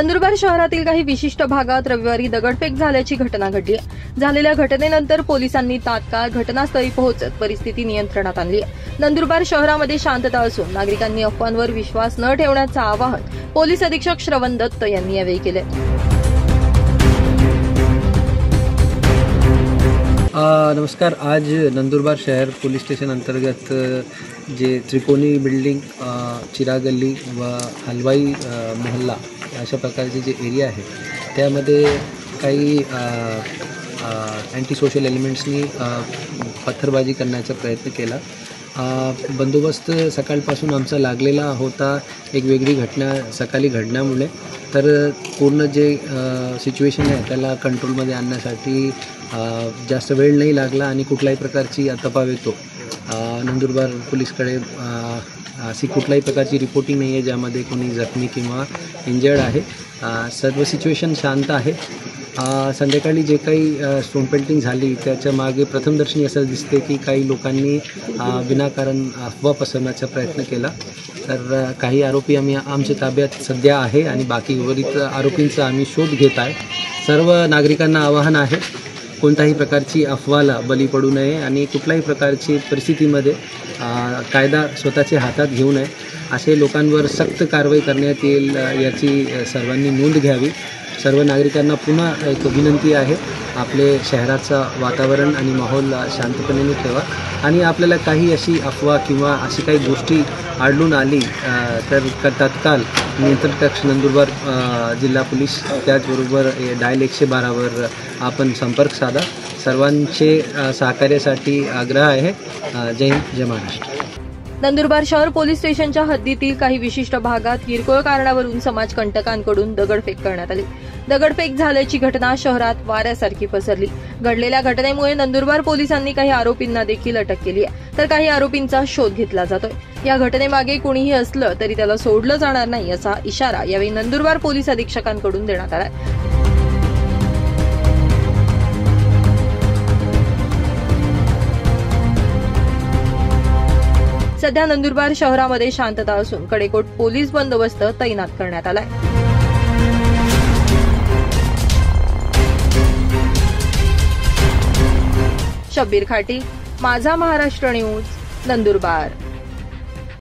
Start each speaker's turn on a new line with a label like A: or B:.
A: नंदुरबार शहरातील काही विशिष्ट भागात रविवारी दगडफेक झाल्याची घटना घडली आहे। झालेल्या घटनेनंतर पोलिसांनी तात्काळ घटनास्थळी पोहोचत परिस्थिती नियंत्रणात आणली आहे। नंदुरबार शहरामध्ये शांतता असून नागरिकांनी अफवांवर विश्वास न ठेवण्याचं आवाहन पोलीस अधीक्षक श्रवण दत्त यांनी यावेळी केले।
B: नमस्कार। आज नंदुरबार शहर पोलीस स्टेशन अंतर्गत जे त्रिकोणी बिल्डिंग, चिरा गल्ली व हलवाई मोहल्ला अशा प्रकारचे जे एरिया आहे त्यामध्ये काही अँटी सोशल एलिमेंट्सनी पत्थरबाजी करण्याचा प्रयत्न केला। बंदोबस्त सकाळपासून आमचा लागलेला होता। एक वेगळी घटना सकाळी घडल्यामुळे तर पूर्ण जे सिच्युएशन आहे त्याला कंट्रोलमध्ये आणण्यासाठी जास्त वेळ नाही लागला आणि कुठल्याही प्रकारची तपावेतो नंदुरबार पोलीसकडे अशी कुठल्याही प्रकारची रिपोर्टिंग नाही आहे ज्यामध्ये कोणी जखमी किंवा इंजर्ड आहे। सर्व सिच्युएशन शांत आहे। संध्याकाळी जे काही स्टोन पेंटिंग झाली त्याच्या मागे प्रथमदर्शनी असं दिसते की काही लोकांनी विनाकारण अफवा पसरवण्याचा प्रयत्न केला। तर काही आरोपी आमच्या ताब्यात सध्या आहे आणि बाकी उर्वरित आरोपींचा आम्ही शोध घेत आहे। सर्व नागरिकांना आवाहन आहे कोणत्याही प्रकारची अफवाला बळी पडू नये आणि कुठल्याही प्रकारची परिस्थितीमध्ये कायदा स्वतःच्या हातात घेऊ नये। असे लोकांवर सक्त कारवाई करण्यात येईल याची सर्वांनी नोंद घ्यावी। सर्व नागरिकांना पुन्हा एक विनंती आहे, आपले शहराचं वातावरण आणि माहोल शांतपणे ठेवा आणि आपल्याला काही अशी अफवा किंवा अशी काही गोष्टी आढळून आली तर तत्काळ नियंत्रण कक्ष नंदुरबार जिल्हा पोलीस त्याचबरोबर डायल 112वर आपण संपर्क साधा। सर्वांचे सहकार्यासाठी आग्रह आहे। जय हिंद, जय महाराष्ट्र।
A: नंदुरबार शहर पोलीस स्टेशनच्या हद्दीतील काही विशिष्ट भागात किरकोळ कारणावरून समाजकंटकांकडून दगडफेक करण्यात आली। दगडफेक झाल्याची घटना शहरात वाऱ्यासारखी पसरली। घडलेल्या घटनेमुळे नंदुरबार पोलिसांनी काही आरोपींना देखील अटक केली आहे तर काही आरोपींचा शोध घेतला जातोय। या घटनेमागे कुणीही असलं तरी त्याला सोडलं जाणार नाही असा इशारा यावेळी नंदुरबार पोलीस अधीक्षकांकडून देण्यात आला। सध्या नंदुरबार शहरामध्ये शांतता असून कडेकोट पोलीस बंदोबस्त तैनात करण्यात आलाय। शब्बीर खाटी, माझा महाराष्ट्र न्यूज, नंदुरबार।